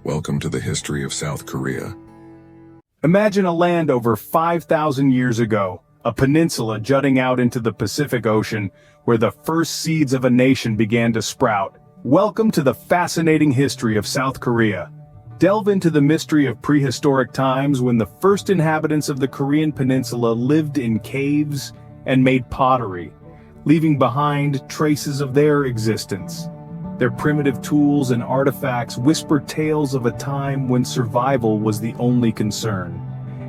Welcome to the history of South Korea. Imagine a land over 5,000 years ago, a peninsula jutting out into the Pacific Ocean, where the first seeds of a nation began to sprout. Welcome to the fascinating history of South Korea. Delve into the mystery of prehistoric times when the first inhabitants of the Korean peninsula lived in caves and made pottery, leaving behind traces of their existence. Their primitive tools and artifacts whisper tales of a time when survival was the only concern.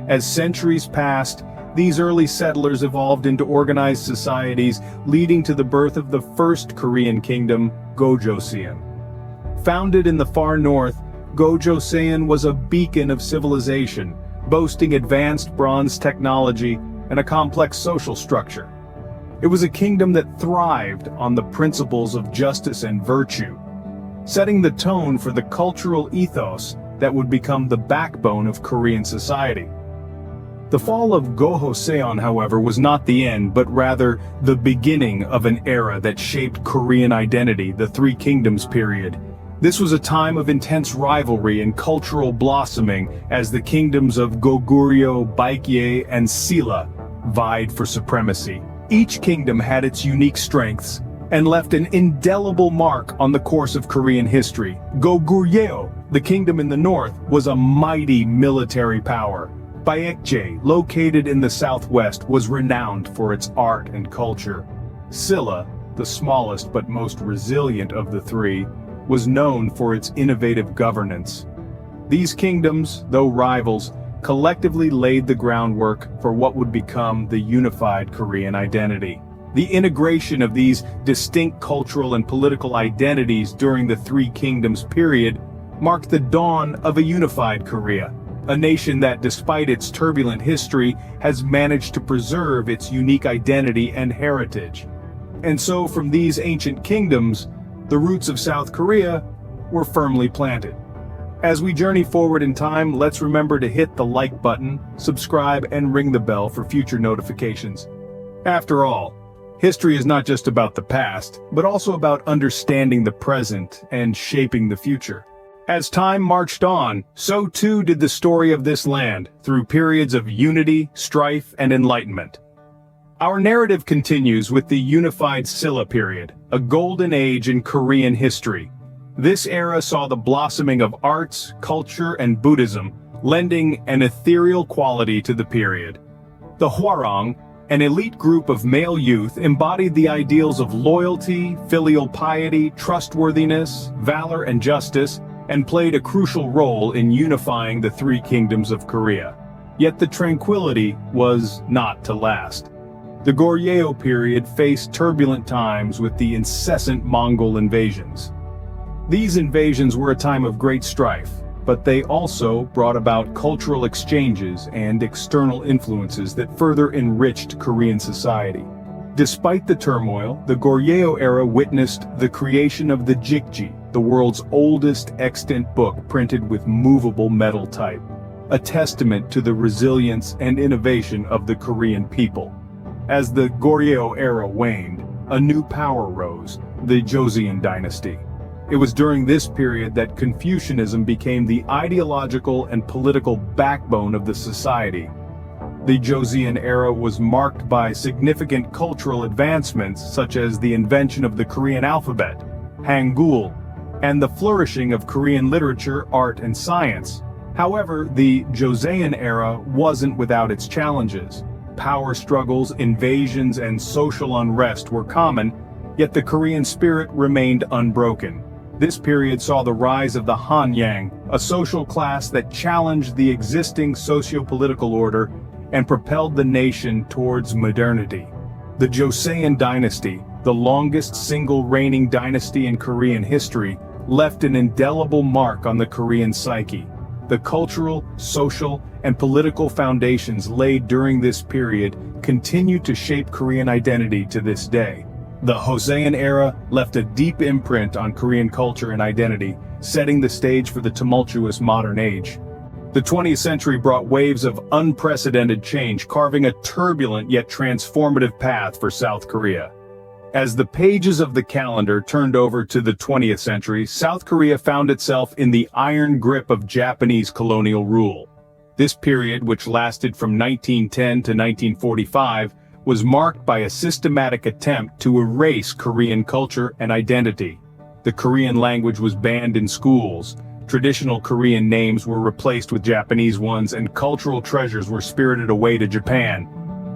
As centuries passed, these early settlers evolved into organized societies, leading to the birth of the first Korean kingdom, Gojoseon. Founded in the far north, Gojoseon was a beacon of civilization, boasting advanced bronze technology and a complex social structure. It was a kingdom that thrived on the principles of justice and virtue, setting the tone for the cultural ethos that would become the backbone of Korean society. The fall of Gojoseon, however, was not the end, but rather the beginning of an era that shaped Korean identity, the Three Kingdoms period. This was a time of intense rivalry and cultural blossoming as the kingdoms of Goguryeo, Baekje, and Silla vied for supremacy. Each kingdom had its unique strengths and left an indelible mark on the course of Korean history. Goguryeo, the kingdom in the north, was a mighty military power. Baekje, located in the southwest, was renowned for its art and culture. Silla, the smallest but most resilient of the three, was known for its innovative governance. These kingdoms, though rivals, collectively laid the groundwork for what would become the unified Korean identity. The integration of these distinct cultural and political identities during the Three Kingdoms period marked the dawn of a unified Korea, a nation that, despite its turbulent history, has managed to preserve its unique identity and heritage. And so, from these ancient kingdoms, the roots of South Korea were firmly planted. As we journey forward in time, let's remember to hit the like button, subscribe, and ring the bell for future notifications. After all, history is not just about the past, but also about understanding the present and shaping the future. As time marched on, so too did the story of this land, through periods of unity, strife, and enlightenment. Our narrative continues with the unified Silla period, a golden age in Korean history. This era saw the blossoming of arts, culture, and Buddhism, lending an ethereal quality to the period. The Hwarang, an elite group of male youth, embodied the ideals of loyalty, filial piety, trustworthiness, valor, and justice, and played a crucial role in unifying the Three Kingdoms of Korea. Yet the tranquility was not to last. The Goryeo period faced turbulent times with the incessant Mongol invasions. These invasions were a time of great strife, but they also brought about cultural exchanges and external influences that further enriched Korean society. Despite the turmoil, the Goryeo era witnessed the creation of the Jikji, the world's oldest extant book printed with movable metal type, a testament to the resilience and innovation of the Korean people. As the Goryeo era waned, a new power rose, the Joseon dynasty. It was during this period that Confucianism became the ideological and political backbone of the society. The Joseon era was marked by significant cultural advancements such as the invention of the Korean alphabet, Hangul, and the flourishing of Korean literature, art, and science. However, the Joseon era wasn't without its challenges. Power struggles, invasions, and social unrest were common, yet the Korean spirit remained unbroken. This period saw the rise of the Hanyang, a social class that challenged the existing socio-political order and propelled the nation towards modernity. The Joseon dynasty, the longest single reigning dynasty in Korean history, left an indelible mark on the Korean psyche. The cultural, social, and political foundations laid during this period continue to shape Korean identity to this day. The Joseon era left a deep imprint on Korean culture and identity, setting the stage for the tumultuous modern age. The 20th century brought waves of unprecedented change, carving a turbulent yet transformative path for South Korea. As the pages of the calendar turned over to the 20th century, South Korea found itself in the iron grip of Japanese colonial rule. This period, which lasted from 1910 to 1945, was marked by a systematic attempt to erase Korean culture and identity. The Korean language was banned in schools, traditional Korean names were replaced with Japanese ones, and cultural treasures were spirited away to Japan.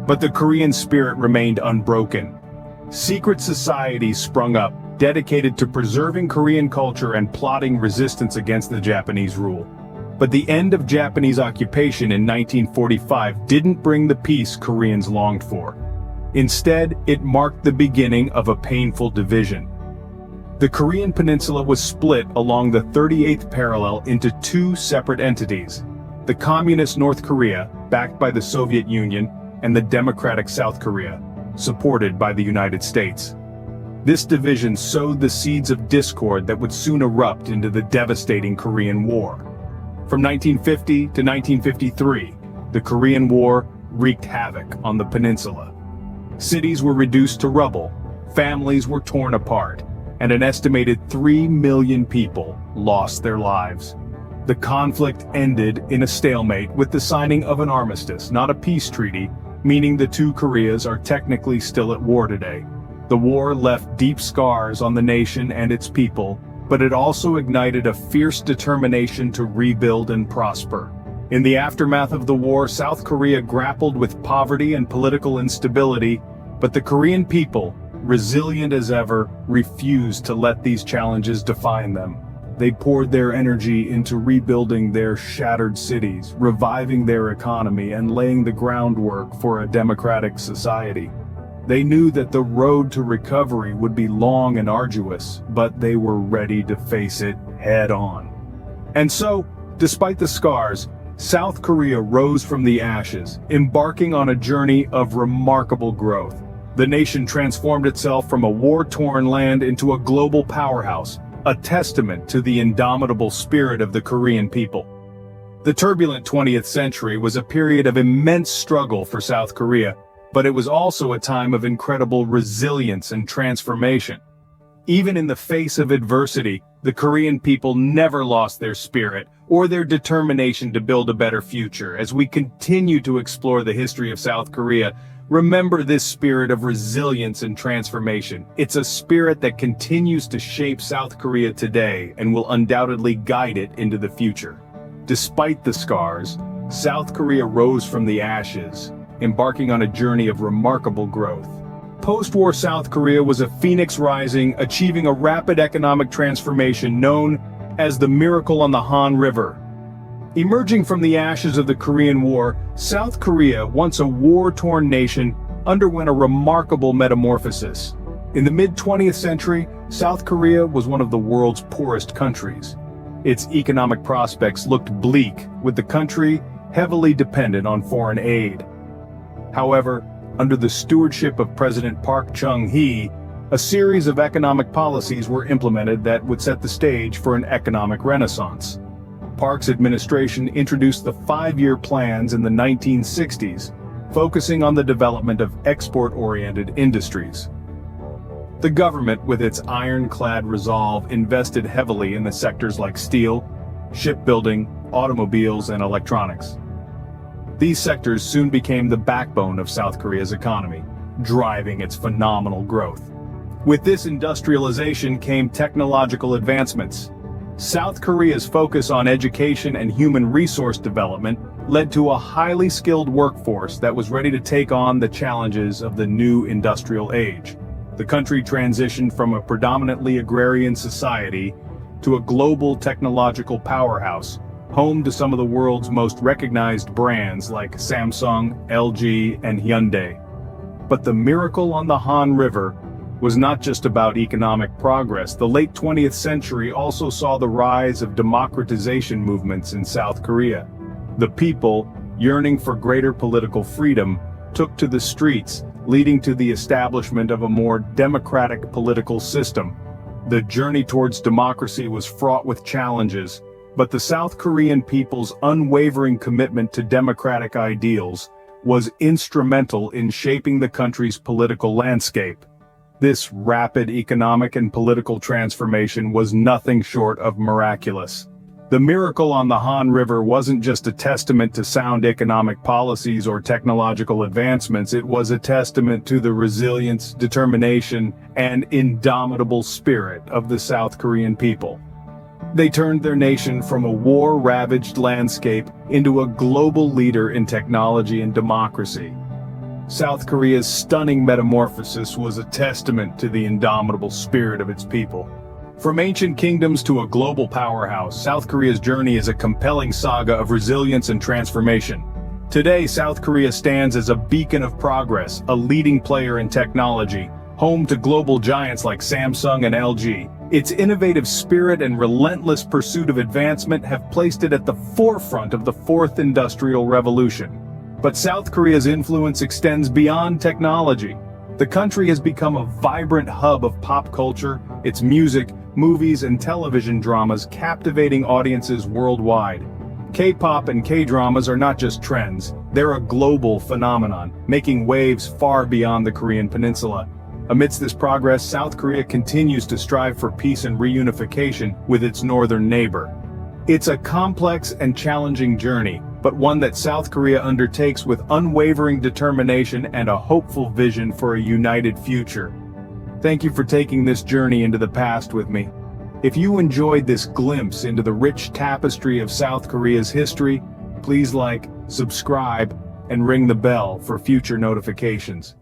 But the Korean spirit remained unbroken. Secret societies sprung up, dedicated to preserving Korean culture and plotting resistance against the Japanese rule. But the end of Japanese occupation in 1945 didn't bring the peace Koreans longed for. Instead, it marked the beginning of a painful division. The Korean peninsula was split along the 38th parallel into two separate entities: the Communist North Korea, backed by the Soviet Union, and the Democratic South Korea, supported by the United States. This division sowed the seeds of discord that would soon erupt into the devastating Korean War. From 1950 to 1953, the Korean War wreaked havoc on the peninsula. Cities were reduced to rubble, families were torn apart, and an estimated 3 million people lost their lives. The conflict ended in a stalemate with the signing of an armistice, not a peace treaty, meaning the two Koreas are technically still at war today. The war left deep scars on the nation and its people, but it also ignited a fierce determination to rebuild and prosper. In the aftermath of the war, South Korea grappled with poverty and political instability, but the Korean people, resilient as ever, refused to let these challenges define them. They poured their energy into rebuilding their shattered cities, reviving their economy, and laying the groundwork for a democratic society. They knew that the road to recovery would be long and arduous, but they were ready to face it head-on. And so, despite the scars, South Korea rose from the ashes, embarking on a journey of remarkable growth. The nation transformed itself from a war-torn land into a global powerhouse, a testament to the indomitable spirit of the Korean people. The turbulent 20th century was a period of immense struggle for South Korea, but it was also a time of incredible resilience and transformation. Even in the face of adversity, the Korean people never lost their spirit or their determination to build a better future. As we continue to explore the history of South Korea, remember this spirit of resilience and transformation. It's a spirit that continues to shape South Korea today and will undoubtedly guide it into the future. Despite the scars, South Korea rose from the ashes, embarking on a journey of remarkable growth. Post-war South Korea was a phoenix rising, achieving a rapid economic transformation known as the Miracle on the Han River. Emerging from the ashes of the Korean War, South Korea, once a war-torn nation, underwent a remarkable metamorphosis. In the mid-20th century, South Korea was one of the world's poorest countries. Its economic prospects looked bleak, with the country heavily dependent on foreign aid. However, under the stewardship of President Park Chung-hee, a series of economic policies were implemented that would set the stage for an economic renaissance. Park's administration introduced the 5-year plans in the 1960s, focusing on the development of export-oriented industries. The government, with its ironclad resolve, invested heavily in the sectors like steel, shipbuilding, automobiles, and electronics. These sectors soon became the backbone of South Korea's economy, driving its phenomenal growth. With this industrialization came technological advancements. South Korea's focus on education and human resource development led to a highly skilled workforce that was ready to take on the challenges of the new industrial age. The country transitioned from a predominantly agrarian society to a global technological powerhouse, home to some of the world's most recognized brands like Samsung, LG, and Hyundai. But the miracle on the Han River was not just about economic progress. The late 20th century also saw the rise of democratization movements in South Korea. The people, yearning for greater political freedom, took to the streets, leading to the establishment of a more democratic political system. The journey towards democracy was fraught with challenges, but the South Korean people's unwavering commitment to democratic ideals was instrumental in shaping the country's political landscape. This rapid economic and political transformation was nothing short of miraculous. The miracle on the Han River wasn't just a testament to sound economic policies or technological advancements, it was a testament to the resilience, determination, and indomitable spirit of the South Korean people. They turned their nation from a war-ravaged landscape into a global leader in technology and democracy. South Korea's stunning metamorphosis was a testament to the indomitable spirit of its people. From ancient kingdoms to a global powerhouse, South Korea's journey is a compelling saga of resilience and transformation. Today, South Korea stands as a beacon of progress, a leading player in technology, home to global giants like Samsung and LG. Its innovative spirit and relentless pursuit of advancement have placed it at the forefront of the Fourth Industrial Revolution. But South Korea's influence extends beyond technology. The country has become a vibrant hub of pop culture, its music, movies, and television dramas captivating audiences worldwide. K-pop and K-dramas are not just trends, they're a global phenomenon, making waves far beyond the Korean peninsula. Amidst this progress, South Korea continues to strive for peace and reunification with its northern neighbor. It's a complex and challenging journey, but one that South Korea undertakes with unwavering determination and a hopeful vision for a united future. Thank you for taking this journey into the past with me. If you enjoyed this glimpse into the rich tapestry of South Korea's history, please like, subscribe, and ring the bell for future notifications.